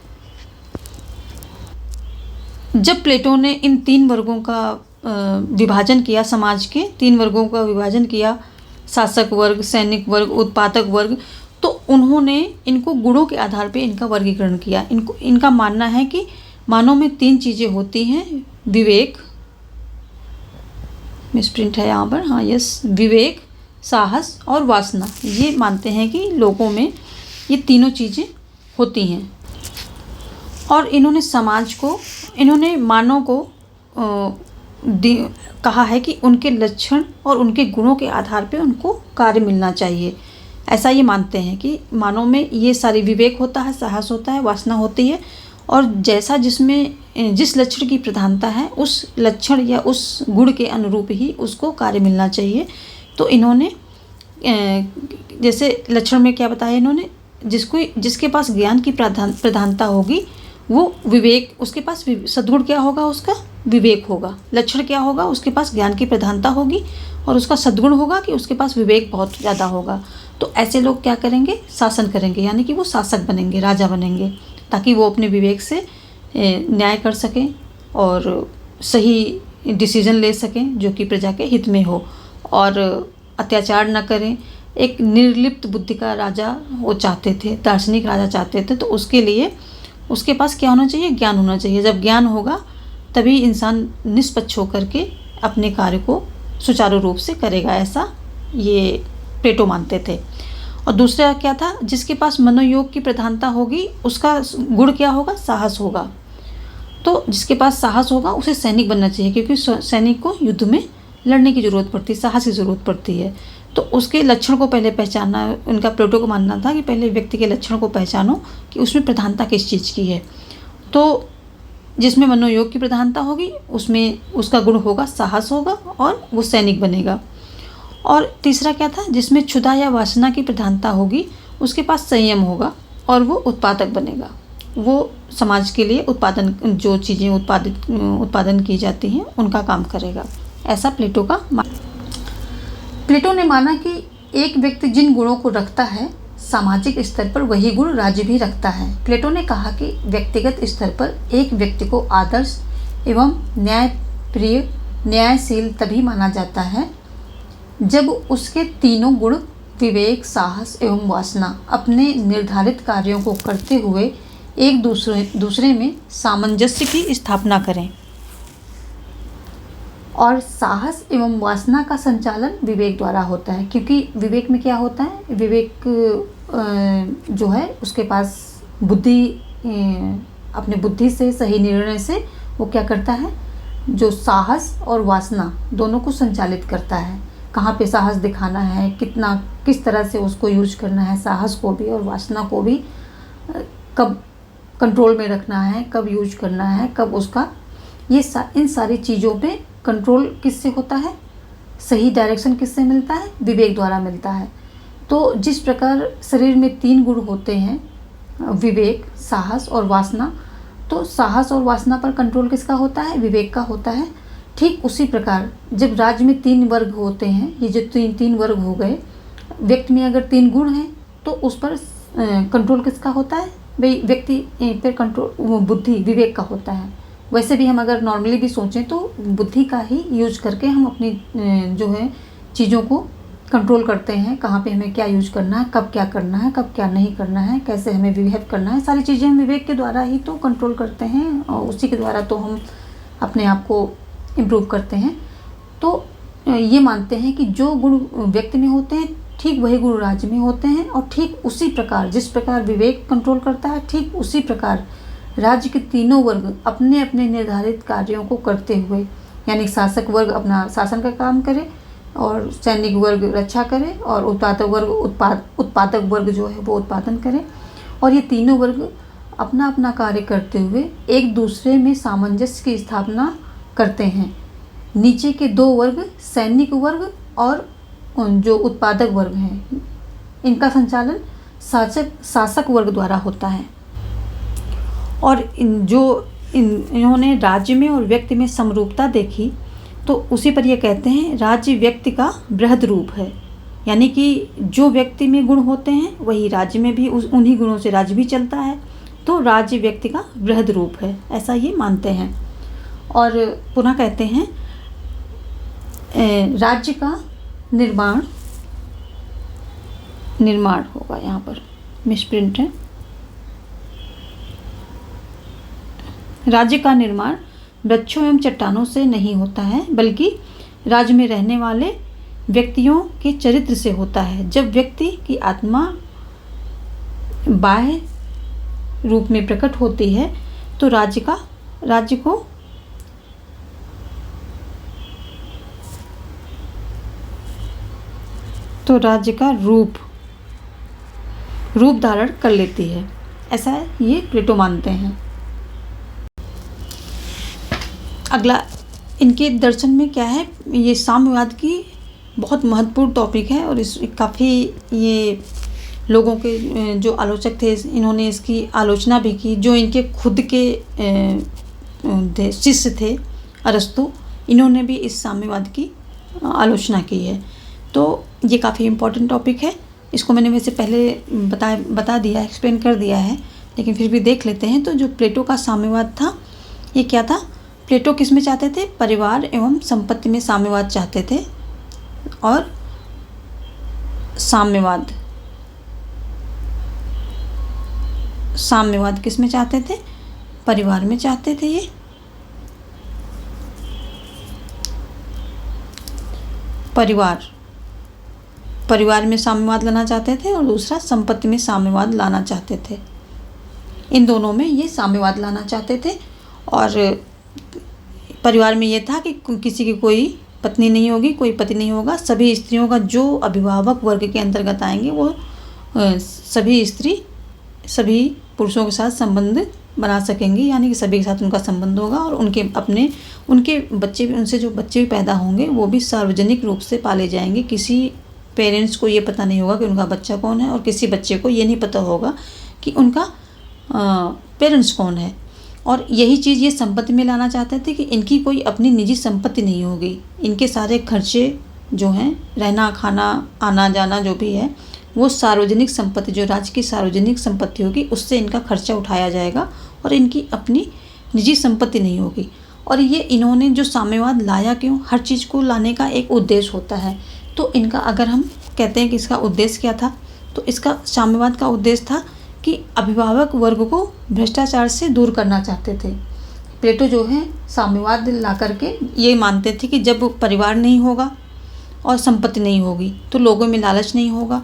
जब प्लेटो ने इन 3 वर्गों का विभाजन किया, समाज के 3 वर्गों का विभाजन किया, शासक वर्ग, सैनिक वर्ग, उत्पादक वर्ग, तो उन्होंने इनको गुणों के आधार पे इनका वर्गीकरण किया। इनका मानना है कि मानव में 3 चीज़ें होती हैं, विवेक, मिसप्रिंट है यहाँ पर, हाँ यस, विवेक, साहस और वासना। ये मानते हैं कि लोगों में ये तीनों चीज़ें होती हैं। और इन्होंने मानव को कहा है कि उनके लक्षण और उनके गुणों के आधार पे उनको कार्य मिलना चाहिए। ऐसा ये मानते हैं कि मानव में ये सारी विवेक होता है, साहस होता है, वासना होती है, और जैसा जिस लक्षण की प्रधानता है उस लक्षण या उस गुण के अनुरूप ही उसको कार्य मिलना चाहिए। तो इन्होंने जैसे लक्षण में क्या बताया इन्होंने, जिसके पास ज्ञान की प्रधानता होगी वो विवेक, उसके पास सद्गुण क्या होगा, उसका विवेक होगा। लक्षण क्या होगा, उसके पास ज्ञान की प्रधानता होगी, और उसका सद्गुण होगा कि उसके पास विवेक बहुत ज़्यादा होगा। तो ऐसे लोग क्या करेंगे, शासन करेंगे, यानी कि वो शासक बनेंगे, राजा बनेंगे, ताकि वो अपने विवेक से न्याय कर सकें और सही डिसीजन ले सकें जो कि प्रजा के हित में हो, और अत्याचार न करें। एक निर्लिप्त बुद्धि का राजा वो चाहते थे, दार्शनिक राजा चाहते थे। तो उसके लिए उसके पास क्या होना चाहिए, ज्ञान होना चाहिए। जब ज्ञान होगा तभी इंसान निष्पक्ष होकर के अपने कार्य को सुचारू रूप से करेगा, ऐसा ये प्लेटो मानते थे। और दूसरा क्या था, जिसके पास मनोयोग की प्रधानता होगी उसका गुण क्या होगा, साहस होगा। तो जिसके पास साहस होगा उसे सैनिक बनना चाहिए, क्योंकि सैनिक को युद्ध में लड़ने की ज़रूरत पड़ती है, साहस की ज़रूरत पड़ती है। तो उसके लक्षण को पहले पहचानना, उनका प्लेटो को मानना था कि पहले व्यक्ति के लक्षण को पहचानो कि उसमें प्रधानता किस चीज़ की है। तो जिसमें मनोयोग की प्रधानता होगी उसमें उसका गुण होगा साहस होगा और वो सैनिक बनेगा। और तीसरा क्या था, जिसमें क्षुधा या वासना की प्रधानता होगी उसके पास संयम होगा और वो उत्पादक बनेगा, वो समाज के लिए उत्पादन, जो चीज़ें उत्पादन की जाती हैं उनका काम करेगा। ऐसा प्लेटो ने माना कि एक व्यक्ति जिन गुणों को रखता है सामाजिक स्तर पर वही गुण राज्य भी रखता है। प्लेटो ने कहा कि व्यक्तिगत स्तर पर एक व्यक्ति को आदर्श एवं न्यायप्रिय, न्यायशील तभी माना जाता है जब उसके तीनों गुण विवेक, साहस एवं वासना अपने निर्धारित कार्यों को करते हुए एक दूसरे में सामंजस्य की स्थापना करें। और साहस एवं वासना का संचालन विवेक द्वारा होता है, क्योंकि विवेक में क्या होता है, विवेक जो है उसके पास बुद्धि, अपने बुद्धि से सही निर्णय से वो क्या करता है, जो साहस और वासना दोनों को संचालित करता है। कहाँ पे साहस दिखाना है, कितना किस तरह से उसको यूज करना है, साहस को भी और वासना को भी कब कंट्रोल में रखना है, कब यूज करना है, कब उसका, ये इन सारी चीज़ों पे कंट्रोल किससे होता है, सही डायरेक्शन किससे मिलता है, विवेक द्वारा मिलता है। तो जिस प्रकार शरीर में 3 गुण होते हैं, विवेक, साहस और वासना, तो साहस और वासना पर कंट्रोल किसका होता है, विवेक का होता है। ठीक उसी प्रकार जब राज्य में 3 वर्ग होते हैं, ये जो तीन वर्ग हो गए, व्यक्ति में अगर 3 गुण हैं तो उस पर कंट्रोल किसका होता है, भाई व्यक्ति पर कंट्रोल बुद्धि, विवेक का होता है। वैसे भी हम अगर नॉर्मली भी सोचें तो बुद्धि का ही यूज करके हम अपनी जो है चीज़ों को कंट्रोल करते हैं, कहाँ पे हमें क्या यूज करना है, कब क्या करना है, कब क्या नहीं करना है, कैसे हमें बिहेव करना है, सारी चीज़ें हम विवेक के द्वारा ही तो कंट्रोल करते हैं और उसी के द्वारा तो हम अपने आप को इम्प्रूव करते हैं। तो ये मानते हैं कि जो गुण व्यक्ति में होते हैं ठीक वही गुण राज्य में होते हैं, और ठीक उसी प्रकार जिस प्रकार विवेक कंट्रोल करता है ठीक उसी प्रकार राज्य के तीनों वर्ग अपने अपने निर्धारित कार्यों को करते हुए, यानी शासक वर्ग अपना शासन का काम करे और सैनिक वर्ग रक्षा करे और उत्पादक वर्ग जो है वो उत्पादन करे, और ये तीनों वर्ग अपना अपना कार्य करते हुए एक दूसरे में सामंजस्य की स्थापना करते हैं। नीचे के 2 वर्ग सैनिक वर्ग और जो उत्पादक वर्ग हैं, इनका संचालन शासक वर्ग द्वारा होता है। और इन्होंने राज्य में और व्यक्ति में समरूपता देखी तो उसी पर यह कहते हैं राज्य व्यक्ति का बृहद रूप है, यानी कि जो व्यक्ति में गुण होते हैं वही राज्य में भी उन्हीं गुणों से राज्य भी चलता है, तो राज्य व्यक्ति का बृहद रूप है, ऐसा ये मानते हैं। और पुनः कहते हैं राज्य का निर्माण होगा, यहाँ पर मिसप्रिंट है, राज्य का निर्माण वृक्षों एवं चट्टानों से नहीं होता है बल्कि राज्य में रहने वाले व्यक्तियों के चरित्र से होता है। जब व्यक्ति की आत्मा बाह्य रूप में प्रकट होती है तो राज्य का रूप धारण कर लेती है, ऐसा ये प्लेटो मानते हैं। अगला इनके दर्शन में क्या है, ये साम्यवाद की बहुत महत्वपूर्ण टॉपिक है और इस काफ़ी ये लोगों के जो आलोचक थे इन्होंने इसकी आलोचना भी की। जो इनके खुद के शिष्य थे अरस्तु, इन्होंने भी इस साम्यवाद की आलोचना की है। तो ये काफ़ी इम्पोर्टेंट टॉपिक है, इसको मैंने वैसे पहले बता दिया, एक्सप्लेन कर दिया है, लेकिन फिर भी देख लेते हैं। तो जो प्लेटो का साम्यवाद था ये क्या था, प्लेटो किस में चाहते थे, परिवार एवं संपत्ति में साम्यवाद चाहते थे। और साम्यवाद किस में चाहते थे, परिवार में चाहते थे। ये परिवार में साम्यवाद लाना चाहते थे और दूसरा संपत्ति में साम्यवाद लाना चाहते थे। इन दोनों में ये साम्यवाद लाना चाहते थे। और परिवार में ये था कि किसी की कोई पत्नी नहीं होगी, कोई पति नहीं होगा। सभी स्त्रियों का जो अभिभावक वर्ग के अंतर्गत आएंगे वो सभी स्त्री सभी पुरुषों के साथ संबंध बना सकेंगी, यानी कि सभी के साथ उनका संबंध होगा और उनके बच्चे भी, उनसे जो बच्चे भी पैदा होंगे वो भी सार्वजनिक रूप से पाले जाएंगे। किसी पेरेंट्स को ये पता नहीं होगा कि उनका बच्चा कौन है और किसी बच्चे को ये नहीं पता होगा कि उनका पेरेंट्स कौन है। और यही चीज़ ये संपत्ति में लाना चाहते थे कि इनकी कोई अपनी निजी संपत्ति नहीं होगी। इनके सारे खर्चे जो हैं, रहना खाना आना जाना जो भी है, वो सार्वजनिक संपत्ति, जो राज्य की सार्वजनिक संपत्ति होगी उससे इनका खर्चा उठाया जाएगा और इनकी अपनी निजी संपत्ति नहीं होगी। और ये इन्होंने जो साम्यवाद लाया क्यों, हर चीज़ को लाने का एक उद्देश्य होता है। तो इनका अगर हम कहते हैं कि इसका उद्देश्य क्या था, तो इसका साम्यवाद का उद्देश्य था कि अभिभावक वर्ग को भ्रष्टाचार से दूर करना चाहते थे। प्लेटो जो है साम्यवाद ला करके ये मानते थे कि जब परिवार नहीं होगा और संपत्ति नहीं होगी तो लोगों में लालच नहीं होगा।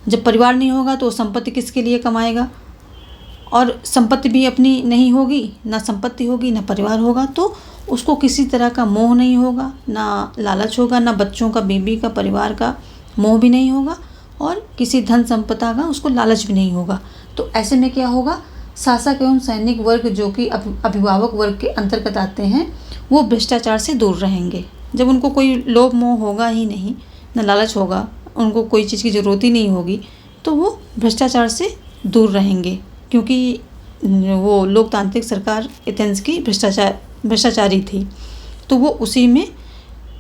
जब परिवार नहीं होगा तो संपत्ति किसके लिए कमाएगा, और संपत्ति भी अपनी नहीं होगी, ना संपत्ति होगी ना परिवार होगा, तो उसको किसी तरह का मोह नहीं होगा, ना लालच होगा, ना बच्चों का, बीबी का, परिवार का मोह भी नहीं होगा और किसी धन संपदा का उसको लालच भी नहीं होगा। तो ऐसे में क्या होगा, शासक एवं सैनिक वर्ग जो कि अभिभावक वर्ग के अंतर्गत आते हैं वो भ्रष्टाचार से दूर रहेंगे। जब उनको कोई लोभ मोह होगा ही नहीं, ना लालच होगा, उनको कोई चीज़ की ज़रूरत ही नहीं होगी, तो वो भ्रष्टाचार से दूर रहेंगे। क्योंकि वो लोकतांत्रिक सरकार एथेंस की भ्रष्टाचारी थी, तो वो उसी में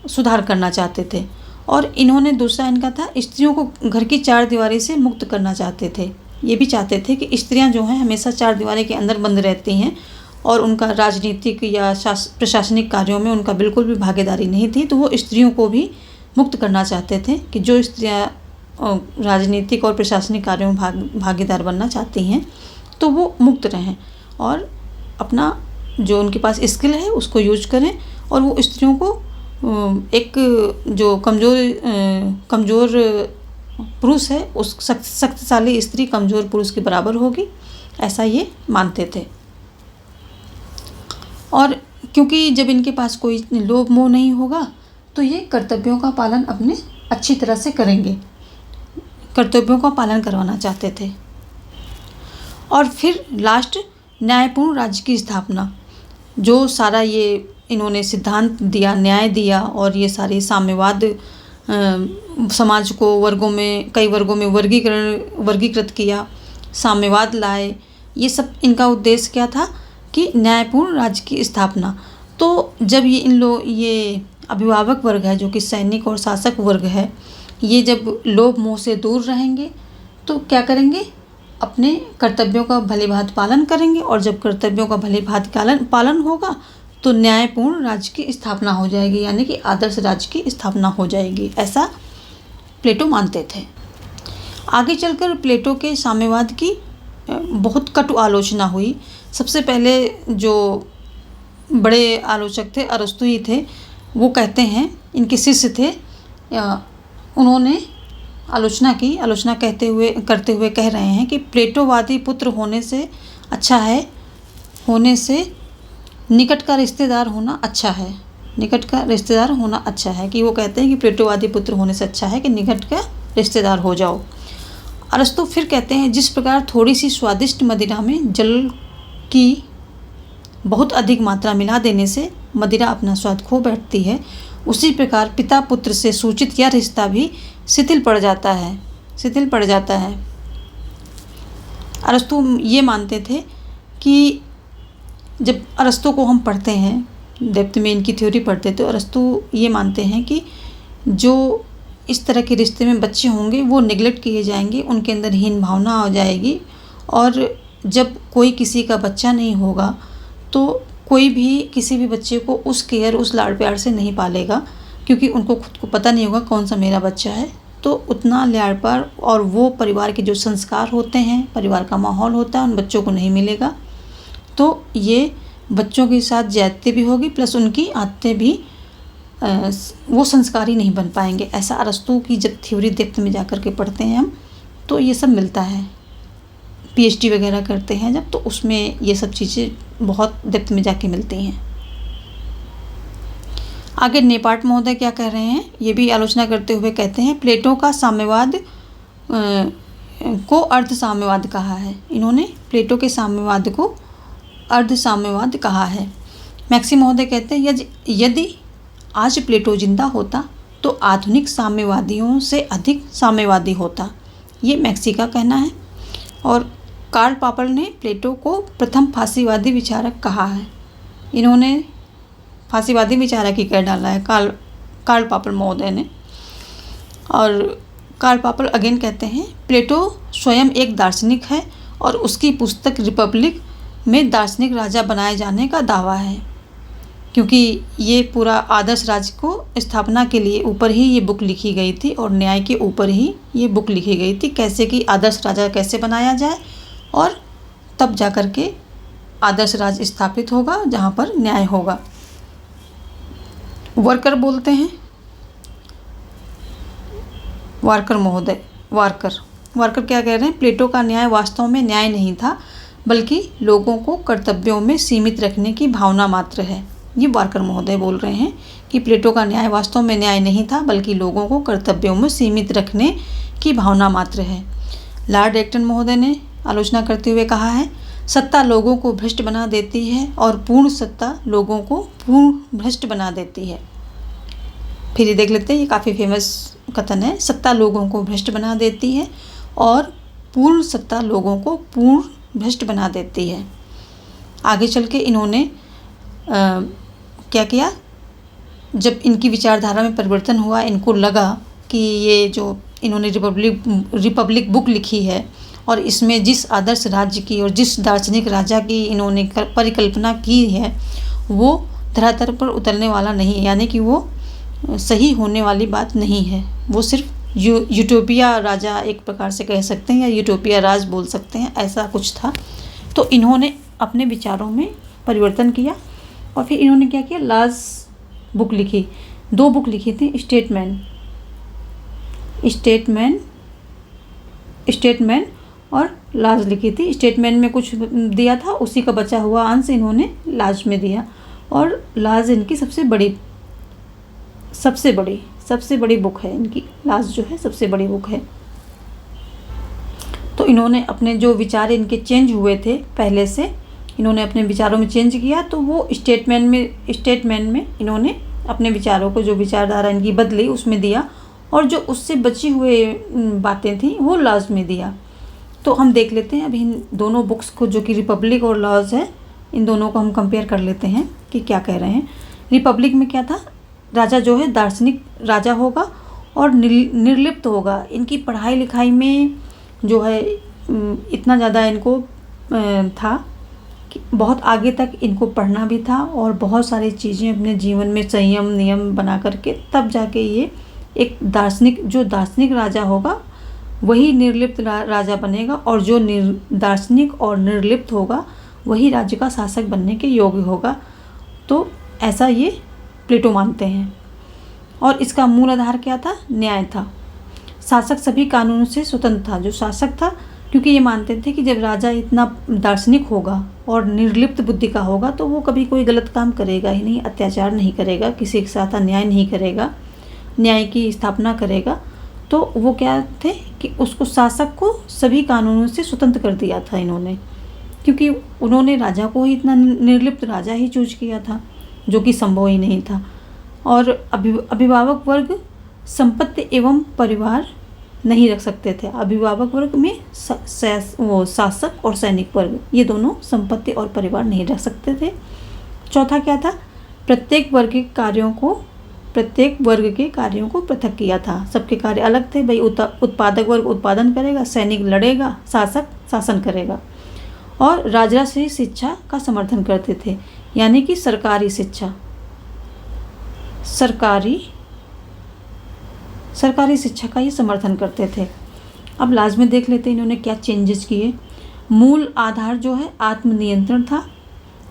सुधार करना चाहते थे। और इन्होंने दूसरा इनका था, स्त्रियों को घर की चार दीवारी से मुक्त करना चाहते थे। ये भी चाहते थे कि स्त्रियां जो हैं हमेशा चार दीवारी के अंदर बंद रहती हैं और उनका राजनीतिक या प्रशासनिक कार्यों में उनका बिल्कुल भी भागीदारी नहीं थी। तो वो स्त्रियों को भी मुक्त करना चाहते थे कि जो स्त्रियां राजनीतिक और प्रशासनिक कार्यों में भागीदार बनना चाहती हैं तो वो मुक्त रहें और अपना जो उनके पास स्किल है उसको यूज करें। और वो स्त्रियों को एक जो कमज़ोर पुरुष है उस शक्तिशाली स्त्री कमज़ोर पुरुष के बराबर होगी, ऐसा ये मानते थे। और क्योंकि जब इनके पास कोई लोभ मोह नहीं होगा तो ये कर्तव्यों का पालन अपने अच्छी तरह से करेंगे, कर्तव्यों का पालन करवाना चाहते थे। और फिर लास्ट, न्यायपूर्ण राज्य की स्थापना। जो सारा ये इन्होंने सिद्धांत दिया, न्याय दिया और ये सारी साम्यवाद समाज को कई वर्गों में वर्गीकृत किया, साम्यवाद लाए, ये सब इनका उद्देश्य क्या था कि न्यायपूर्ण राज्य की स्थापना। तो जब ये अभिभावक वर्ग है जो कि सैनिक और शासक वर्ग है, ये जब लोभ मोह से दूर रहेंगे तो क्या करेंगे, अपने कर्तव्यों का भलीभांति पालन करेंगे। और जब कर्तव्यों का भलीभांति पालन होगा तो न्यायपूर्ण राज्य की स्थापना हो जाएगी, यानी कि आदर्श राज्य की स्थापना हो जाएगी, ऐसा प्लेटो मानते थे। आगे चलकर प्लेटो के साम्यवाद की बहुत कटु आलोचना हुई। सबसे पहले जो बड़े आलोचक थे अरस्तु ही थे। वो कहते हैं, इनके शिष्य थे, उन्होंने आलोचना करते हुए कह रहे हैं कि प्लेटोवादी पुत्र होने से अच्छा है, होने से निकट का रिश्तेदार होना अच्छा है, निकट का रिश्तेदार होना अच्छा है। कि वो कहते हैं कि प्लेटोवादी पुत्र होने से अच्छा है कि निकट का रिश्तेदार हो जाओ। अरस्तु फिर कहते हैं, जिस प्रकार थोड़ी सी स्वादिष्ट मदिरा में जल की बहुत अधिक मात्रा मिला देने से मदिरा अपना स्वाद खो बैठती है, उसी प्रकार पिता पुत्र से सूचित यह रिश्ता भी शिथिल पड़ जाता है। अरस्तु ये मानते थे कि जब अरस्तु को हम पढ़ते हैं, डेप्थ में इनकी थ्योरी पढ़ते तो अरस्तु ये मानते हैं कि जो इस तरह के रिश्ते में बच्चे होंगे वो नेगलेक्ट किए जाएंगे, उनके अंदर हीन भावना आ जाएगी। और जब कोई किसी का बच्चा नहीं होगा तो कोई भी किसी भी बच्चे को उस केयर, उस लाड़ प्यार से नहीं पालेगा, क्योंकि उनको खुद को पता नहीं होगा कौन सा मेरा बच्चा है। तो उतना लाड़ प्यार और वो परिवार के जो संस्कार होते हैं, परिवार का माहौल होता है, उन बच्चों को नहीं मिलेगा। तो ये बच्चों के साथ ज्यादती भी होगी, प्लस उनकी आदतें भी वो संस्कारी नहीं बन पाएंगे। ऐसा अरस्तु की जब थ्योरी डेप्थ में जा कर के पढ़ते हैं हम तो ये सब मिलता है। पीएचडी वगैरह करते हैं जब, तो उसमें ये सब चीज़ें बहुत डेप्थ में जाके मिलती हैं। आगे नेपाट महोदय क्या कह रहे हैं, ये भी आलोचना करते हुए कहते हैं प्लेटो का साम्यवाद को अर्ध साम्यवाद कहा है। इन्होंने प्लेटो के साम्यवाद को अर्ध साम्यवाद कहा है। मैक्सी महोदय कहते हैं यदि आज प्लेटो जिंदा होता तो आधुनिक साम्यवादियों से अधिक साम्यवादी होता, ये मैक्सी का कहना है। और कार्ल पॉपर ने प्लेटो को प्रथम फांसीवादी विचारक कहा है। इन्होंने फांसीवादी विचारक ही कह डाला है कार्ल पॉपर महोदय ने। और कार्ल पॉपर अगेन कहते हैं प्लेटो स्वयं एक दार्शनिक है और उसकी पुस्तक रिपब्लिक में दार्शनिक राजा बनाए जाने का दावा है, क्योंकि ये पूरा आदर्श राज्य को स्थापना के लिए ऊपर ही ये बुक लिखी गई थी और न्याय के ऊपर ही ये बुक लिखी गई थी, कैसे कि आदर्श राजा कैसे बनाया जाए और तब जा कर के आदर्श राज्य स्थापित होगा जहाँ पर न्याय होगा। वर्कर बोलते हैं, वार्कर महोदय, वार्कर क्या कह रहे हैं, प्लेटो का न्याय वास्तव में न्याय नहीं था बल्कि लोगों को कर्तव्यों में सीमित रखने की भावना मात्र है। ये वार्कर महोदय बोल रहे हैं कि प्लेटो का न्याय वास्तव में न्याय नहीं था बल्कि लोगों को कर्तव्यों में सीमित रखने की भावना मात्र है। लॉर्ड एक्टन महोदय ने आलोचना करते हुए कहा है सत्ता लोगों को भ्रष्ट बना देती है और पूर्ण सत्ता लोगों को पूर्ण भ्रष्ट बना देती है। फिर ये देख लेते हैं, ये काफ़ी फेमस कथन है, सत्ता लोगों को भ्रष्ट बना देती है और पूर्ण सत्ता लोगों को पूर्ण भ्रष्ट बना देती है। आगे चल के इन्होंने क्या किया, जब इनकी विचारधारा में परिवर्तन हुआ, इनको लगा कि ये जो इन्होंने रिपब्लिक बुक लिखी है और इसमें जिस आदर्श राज्य की और जिस दार्शनिक राजा की इन्होंने परिकल्पना की है वो धरातल पर उतरने वाला नहीं है, यानी कि वो सही होने वाली बात नहीं है, वो सिर्फ यूटोपिया राजा एक प्रकार से कह सकते हैं या यूटोपिया राज बोल सकते हैं, ऐसा कुछ था। तो इन्होंने अपने विचारों में परिवर्तन किया और फिर इन्होंने क्या किया, लाज बुक लिखी, 2 बुक लिखी थी, स्टेटमैन और लाज लिखी थी। स्टेटमैन में कुछ दिया था, उसी का बचा हुआ अंश इन्होंने लाज में दिया और लाज इनकी सबसे बड़ी बुक है, इनकी लाज जो है सबसे बड़ी बुक है। तो इन्होंने अपने जो विचार इनके चेंज हुए थे पहले से, इन्होंने अपने विचारों में चेंज किया, तो वो स्टेटमैन में इन्होंने अपने विचारों को, जो विचारधारा इनकी बदली उसमें दिया और जो उससे बची हुए बातें थी वो लॉज में दिया। तो हम देख लेते हैं अभी इन दोनों बुक्स को, जो कि रिपब्लिक और लॉज है, इन दोनों को हम कंपेयर कर लेते हैं कि क्या कह रहे हैं। रिपब्लिक में क्या था, राजा जो है दार्शनिक राजा होगा और निर्लिप्त होगा, इनकी पढ़ाई लिखाई में जो है इतना ज़्यादा इनको था कि बहुत आगे तक इनको पढ़ना भी था और बहुत सारी चीज़ें अपने जीवन में संयम नियम बना करके तब जाके ये एक दार्शनिक राजा होगा वही निर्लिप्त राजा बनेगा और जो दार्शनिक और निर्लिप्त होगा वही राज्य का शासक बनने के योग्य होगा। तो ऐसा ये प्लेटो मानते हैं। और इसका मूल आधार क्या था, न्याय था। शासक सभी कानूनों से स्वतंत्र था, जो शासक था, क्योंकि ये मानते थे कि जब राजा इतना दार्शनिक होगा और निर्लिप्त बुद्धि का होगा तो वो कभी कोई गलत काम करेगा ही नहीं, अत्याचार नहीं करेगा, किसी के साथ अन्याय नहीं करेगा, न्याय की स्थापना करेगा। तो वो क्या थे कि उसको, शासक को सभी कानूनों से स्वतंत्र कर दिया था इन्होंने, क्योंकि उन्होंने राजा को ही इतना निर्लिप्त राजा ही चूज किया था, जो कि संभव ही नहीं था। और अभिभावक वर्ग संपत्ति एवं परिवार नहीं रख सकते थे। अभिभावक वर्ग में शासक और सैनिक वर्ग, ये दोनों संपत्ति और परिवार नहीं रख सकते थे। चौथा क्या था, प्रत्येक वर्ग के कार्यों को पृथक किया था। सबके कार्य अलग थे। भाई उत्पादक वर्ग उत्पादन करेगा, सैनिक लड़ेगा, शासक शासन करेगा। और राजराश्री शिक्षा का समर्थन करते थे, यानी कि सरकारी शिक्षा, सरकारी शिक्षा का ये समर्थन करते थे। अब लाज में देख लेते हैं इन्होंने क्या चेंजेस किए। मूल आधार जो है आत्मनियंत्रण था,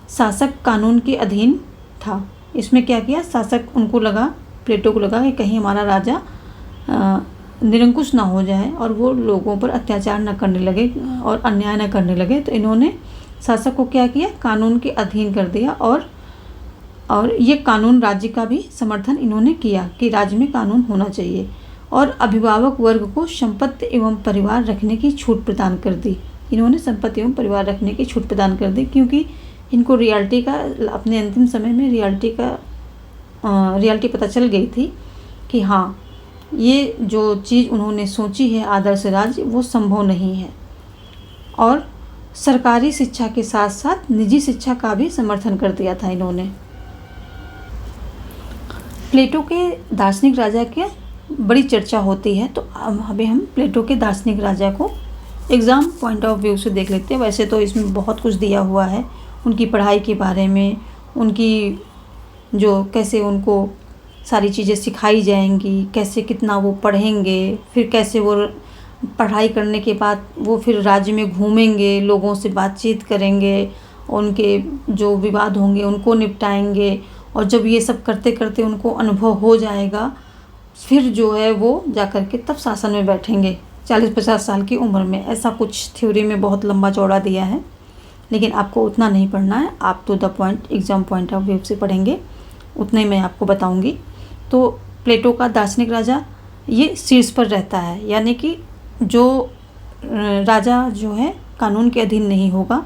शासक कानून के अधीन था। इसमें क्या किया, शासक, उनको लगा, प्लेटो को लगा कि कहीं हमारा राजा निरंकुश ना हो जाए और वो लोगों पर अत्याचार न करने लगे और अन्याय न करने लगे, तो इन्होंने शासक को क्या किया, कानून के अधीन कर दिया। और ये कानून राज्य का भी समर्थन इन्होंने किया कि राज्य में कानून होना चाहिए। और अभिभावक वर्ग को संपत्ति एवं परिवार रखने की छूट प्रदान कर दी। इन्होंने संपत्ति एवं परिवार रखने की छूट प्रदान कर दी, क्योंकि इनको रियलिटी का, अपने अंतिम समय में रियलिटी पता चल गई थी कि हाँ, ये जो चीज़ उन्होंने सोची है आदर्श राज्य, वो संभव नहीं है। और सरकारी शिक्षा के साथ साथ निजी शिक्षा का भी समर्थन कर दिया था इन्होंने। प्लेटो के दार्शनिक राजा की बड़ी चर्चा होती है, तो अभी हम प्लेटो के दार्शनिक राजा को एग्ज़ाम पॉइंट ऑफ व्यू से देख लेते हैं। वैसे तो इसमें बहुत कुछ दिया हुआ है उनकी पढ़ाई के बारे में, उनकी जो कैसे उनको सारी चीज़ें सिखाई जाएंगी, कैसे कितना वो पढ़ेंगे, फिर कैसे वो पढ़ाई करने के बाद वो फिर राज्य में घूमेंगे, लोगों से बातचीत करेंगे, उनके जो विवाद होंगे उनको निपटाएंगे। और जब ये सब करते करते उनको अनुभव हो जाएगा, फिर जो है वो जा कर के तब शासन में बैठेंगे 40-50 साल की उम्र में। ऐसा कुछ थ्योरी में बहुत लंबा चौड़ा दिया है, लेकिन आपको उतना नहीं पढ़ना है। आप तो the point exam point of view से पढ़ेंगे, उतना ही मैं आपको बताऊंगी। तो प्लेटो का दार्शनिक राजा ये शीर्ष पर रहता है, यानी कि जो राजा जो है कानून के अधीन नहीं होगा,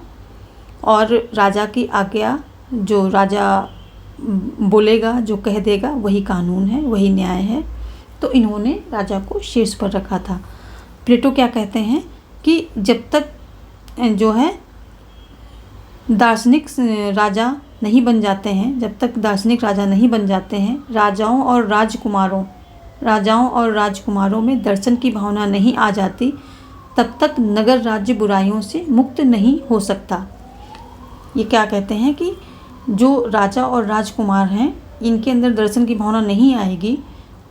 और राजा की आज्ञा, जो राजा बोलेगा, जो कह देगा, वही कानून है, वही न्याय है। तो इन्होंने राजा को शीर्ष पर रखा था। प्लेटो क्या कहते हैं कि जब तक जो है दार्शनिक राजा नहीं बन जाते हैं, जब तक दार्शनिक राजा नहीं बन जाते हैं, राजाओं और राजकुमारों में दर्शन की भावना नहीं आ जाती, तब तक नगर राज्य बुराइयों से मुक्त नहीं हो सकता। ये क्या कहते हैं कि जो राजा और राजकुमार हैं, इनके अंदर दर्शन की भावना नहीं आएगी,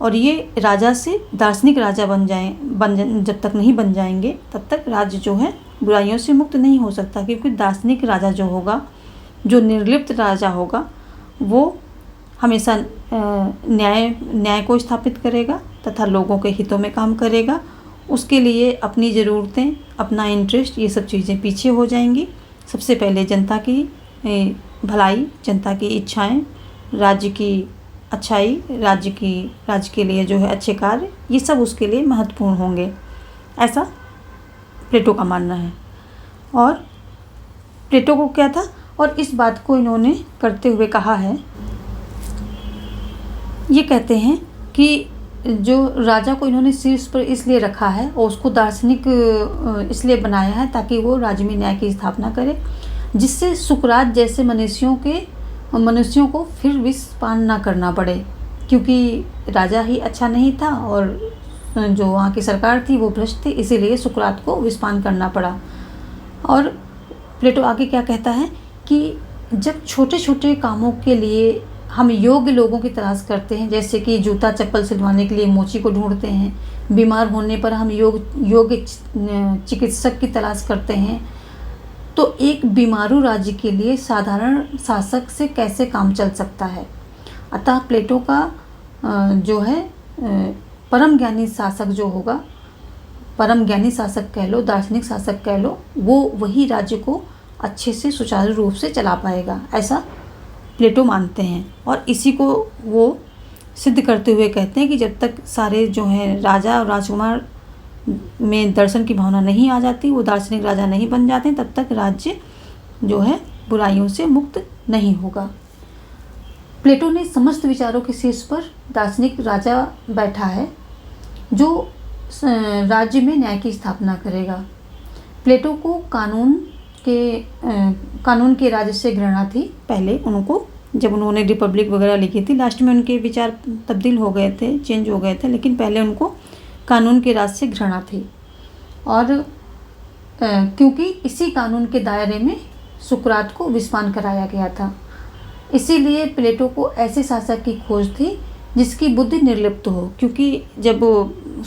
और ये राजा से दार्शनिक राजा जब तक नहीं बन जाएंगे, तब तक राज्य जो है बुराइयों से मुक्त नहीं हो सकता। क्योंकि दार्शनिक राजा जो होगा, जो निर्लिप्त राजा होगा, वो हमेशा न्याय को स्थापित करेगा तथा लोगों के हितों में काम करेगा। उसके लिए अपनी ज़रूरतें, अपना इंटरेस्ट, ये सब चीज़ें पीछे हो जाएंगी। सबसे पहले जनता की भलाई, जनता की इच्छाएं, राज्य की अच्छाई, राज्य के लिए जो है अच्छे कार्य, ये सब उसके लिए महत्वपूर्ण होंगे, ऐसा प्लेटो का मानना है। और प्लेटो को क्या था, और इस बात को इन्होंने करते हुए कहा है, ये कहते हैं कि जो राजा को इन्होंने शीर्ष पर इसलिए रखा है और उसको दार्शनिक इसलिए बनाया है ताकि वो राज्य में न्याय की स्थापना करे, जिससे सुकरात जैसे मनुष्यों को फिर विषपान ना करना पड़े। क्योंकि राजा ही अच्छा नहीं था और जो वहाँ की सरकार थी वो भ्रष्ट थी, इसीलिए सुकरात को विषपान करना पड़ा। और प्लेटो आगे क्या कहता है कि जब छोटे छोटे कामों के लिए हम योग्य लोगों की तलाश करते हैं, जैसे कि जूता चप्पल सिलवाने के लिए मोची को ढूंढते हैं, बीमार होने पर हम योग्य चिकित्सक की तलाश करते हैं, तो एक बीमारू राज्य के लिए साधारण शासक से कैसे काम चल सकता है। अतः प्लेटो का जो है परम ज्ञानी शासक जो होगा, परम ज्ञानी शासक कह लो, दार्शनिक शासक कह लो, वो वही राज्य को अच्छे से सुचारू रूप से चला पाएगा, ऐसा प्लेटो मानते हैं। और इसी को वो सिद्ध करते हुए कहते हैं कि जब तक सारे जो हैं राजा और राजकुमार में दर्शन की भावना नहीं आ जाती, वो दार्शनिक राजा नहीं बन जाते, तब तक राज्य जो है बुराइयों से मुक्त नहीं होगा। प्लेटो ने समस्त विचारों के शीर्ष पर दार्शनिक राजा बैठा है, जो राज्य में न्याय की स्थापना करेगा। प्लेटो को कानून के राज्य से घृणा थी। पहले उनको, जब उन्होंने रिपब्लिक वगैरह लिखी थी, लास्ट में उनके विचार तब्दील हो गए थे, चेंज हो गए थे, लेकिन पहले उनको कानून के राज से घृणा थी। और क्योंकि इसी कानून के दायरे में सुकरात को विषपान कराया गया था, इसीलिए प्लेटो को ऐसे शासक की खोज थी जिसकी बुद्धि निर्लिप्त हो। क्योंकि जब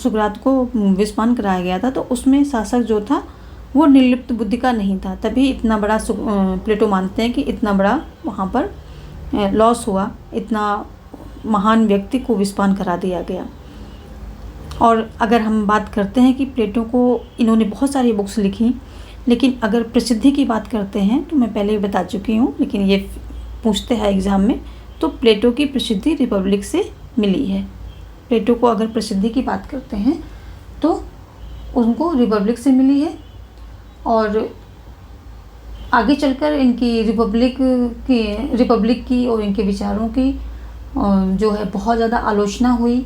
सुकरात को विषपान कराया गया था तो उसमें शासक जो था वो निर्लिप्त बुद्धि का नहीं था, तभी इतना बड़ा प्लेटो मानते हैं कि इतना बड़ा वहाँ पर लॉस हुआ, इतना महान व्यक्ति को विषपान करा दिया गया। और अगर हम बात करते हैं कि प्लेटो को इन्होंने बहुत सारी बुक्स लिखी, लेकिन अगर प्रसिद्धि की बात करते हैं तो मैं पहले ही बता चुकी हूँ, लेकिन ये पूछते हैं एग्ज़ाम में, तो प्लेटो की प्रसिद्धि रिपब्लिक से मिली है। प्लेटो को अगर प्रसिद्धि की बात करते हैं तो उनको रिपब्लिक से मिली है। और आगे चलकर इनकी रिपब्लिक की और इनके विचारों की जो है बहुत ज़्यादा आलोचना हुई,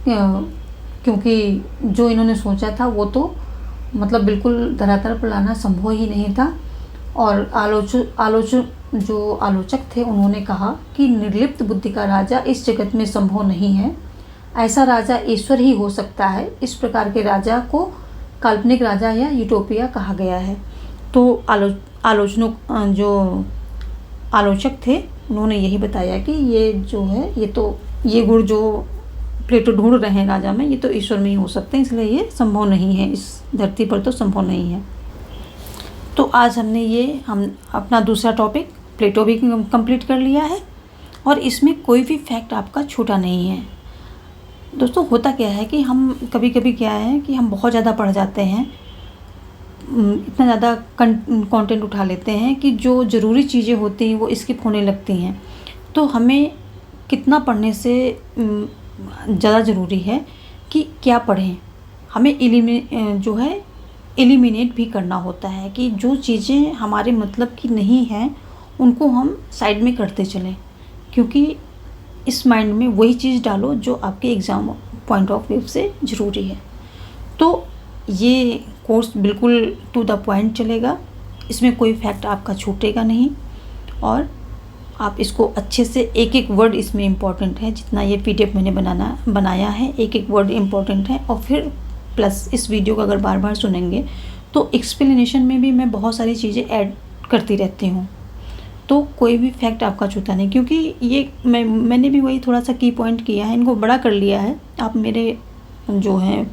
क्योंकि जो इन्होंने सोचा था वो तो मतलब बिल्कुल धरातल पर लाना संभव ही नहीं था। और जो आलोचक थे उन्होंने कहा कि निर्लिप्त बुद्धि का राजा इस जगत में संभव नहीं है, ऐसा राजा ईश्वर ही हो सकता है। इस प्रकार के राजा को काल्पनिक राजा या यूटोपिया कहा गया है। तो जो आलोचक थे उन्होंने यही बताया कि ये जो है ये गुण जो प्लेटो ढूंढ रहे हैं राजा में, ये तो ईश्वर में ही हो सकते हैं, इसलिए ये संभव नहीं है, इस धरती पर तो संभव नहीं है। तो आज हम अपना दूसरा टॉपिक प्लेटो भी कंप्लीट कर लिया है और इसमें कोई भी फैक्ट आपका छूटा नहीं है। दोस्तों होता क्या है कि हम कभी कभी क्या है कि हम बहुत ज़्यादा पढ़ जाते हैं, इतना ज़्यादा कंटेंट उठा लेते हैं कि जो ज़रूरी चीज़ें होती हैं वो स्किप होने लगती हैं। तो हमें कितना पढ़ने से ज़्यादा ज़रूरी है कि क्या पढ़ें, हमें एलिमिनेट भी करना होता है कि जो चीज़ें हमारे मतलब की नहीं हैं उनको हम साइड में करते चलें, क्योंकि इस माइंड में वही चीज़ डालो जो आपके एग्ज़ाम पॉइंट ऑफ व्यू से ज़रूरी है। तो ये कोर्स बिल्कुल टू द पॉइंट चलेगा, इसमें कोई फैक्ट आपका छूटेगा नहीं और आप इसको अच्छे से एक एक वर्ड इसमें इम्पॉर्टेंट है, जितना ये PDF मैंने बनाया है एक एक वर्ड इम्पॉर्टेंट है। और फिर प्लस इस वीडियो को अगर बार बार सुनेंगे तो एक्सप्लेनेशन में भी मैं बहुत सारी चीज़ें ऐड करती रहती हूँ, तो कोई भी फैक्ट आपका छूटा नहीं, क्योंकि ये मैंने भी वही थोड़ा सा की पॉइंट किया है, इनको बड़ा कर लिया है। आप मेरे जो हैं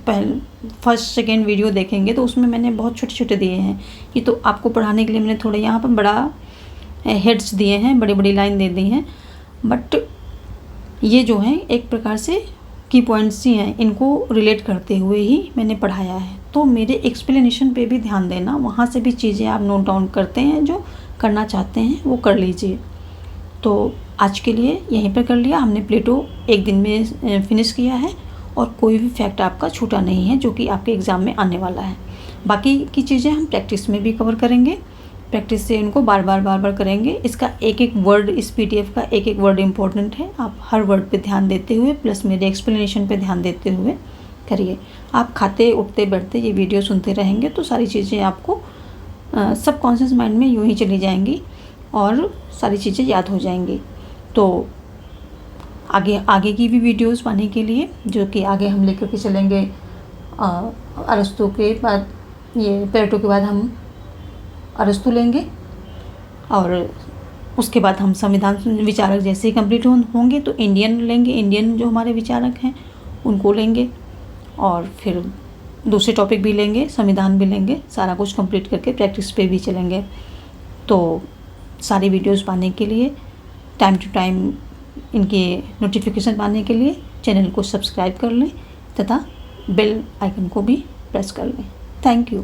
फर्स्ट सेकेंड वीडियो देखेंगे तो उसमें मैंने बहुत छोटे छोटे दिए हैं, ये तो आपको पढ़ाने के लिए मैंने थोड़े यहाँ पर बड़ा हेड्स दिए हैं, बड़ी बड़ी लाइन दे दी हैं, बट ये जो हैं एक प्रकार से की पॉइंट्स ही हैं, इनको रिलेट करते हुए ही मैंने पढ़ाया है। तो मेरे एक्सप्लेनेशन पे भी ध्यान देना, वहाँ से भी चीज़ें आप नोट डाउन करते हैं, जो करना चाहते हैं वो कर लीजिए। तो आज के लिए यहीं पर कर लिया हमने, प्लेटो एक दिन में फिनिश किया है और कोई भी फैक्ट आपका छूटा नहीं है जो कि आपके एग्ज़ाम में आने वाला है। बाकी की चीज़ें हम प्रैक्टिस में भी कवर करेंगे, प्रैक्टिस से इनको बार बार करेंगे। इसका एक एक वर्ड, इस PDF का एक एक वर्ड इम्पोर्टेंट है, आप हर वर्ड पे ध्यान देते हुए प्लस मेरे एक्सप्लेनेशन पे ध्यान देते हुए करिए। आप खाते उठते बैठते ये वीडियो सुनते रहेंगे तो सारी चीज़ें आपको सबकॉन्शियस माइंड में यूँ ही चली जाएंगी और सारी चीज़ें याद हो जाएंगी। तो आगे की भी वीडियोस पाने के लिए, जो कि आगे हम लेकर के चलेंगे, अरस्तु के बाद, ये प्लेटो के बाद हम अरस्तु लेंगे और उसके बाद हम संविधान विचारक जैसे ही कंप्लीट होंगे तो इंडियन लेंगे, इंडियन जो हमारे विचारक हैं उनको लेंगे और फिर दूसरे टॉपिक भी लेंगे, संविधान भी लेंगे, सारा कुछ कंप्लीट करके प्रैक्टिस पे भी चलेंगे। तो सारी वीडियोस पाने के लिए, टाइम टू टाइम इनके नोटिफिकेशन पाने के लिए चैनल को सब्सक्राइब कर लें तथा बेल आइकन को भी प्रेस कर लें। Thank you.